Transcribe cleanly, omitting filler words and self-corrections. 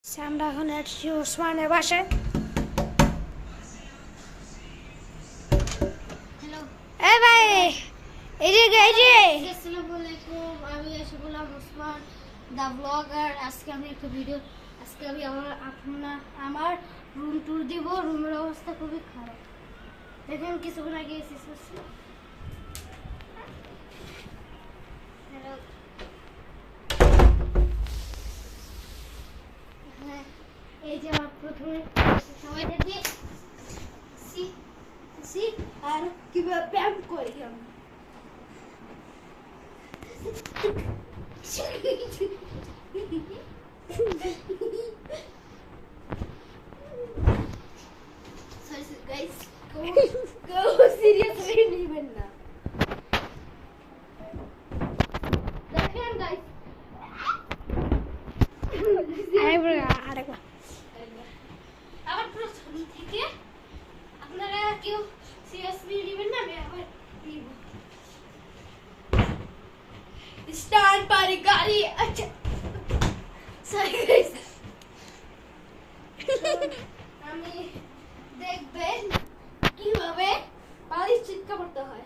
আমরা এখন আসছি ওসমানের বাসায়। হ্যালো এ ভাই এদিকে আসসালামু আলাইকুম। আমি এসে বললাম ওসমান দা ব্লগার। আজকে আমি একটা ভিডিও আমি আমার রুম ট্যুর দিব। রুমের অবস্থা খুবই খারাপ। দেখেন কিছুক্ষণ আগে এসেছি। হ্যালো, হ্যাঁ, এই যে আমার প্রথমে সবাই দেখবে আর কিভাবে ব্যায়াম করি আমি। Guys, go seriously নেবেন না। দেখেন guys, আরেকবার আবার প্রথম থেকে আপনারা কেউ সিরিয়াসলি নেবেন না। আমি আবার নিব। স্টার্ট পারি গাড়ি। আচ্ছা সরি গাইস, আমি দেখবেন কিভাবে বালিশ চিৎকার করতে হয়।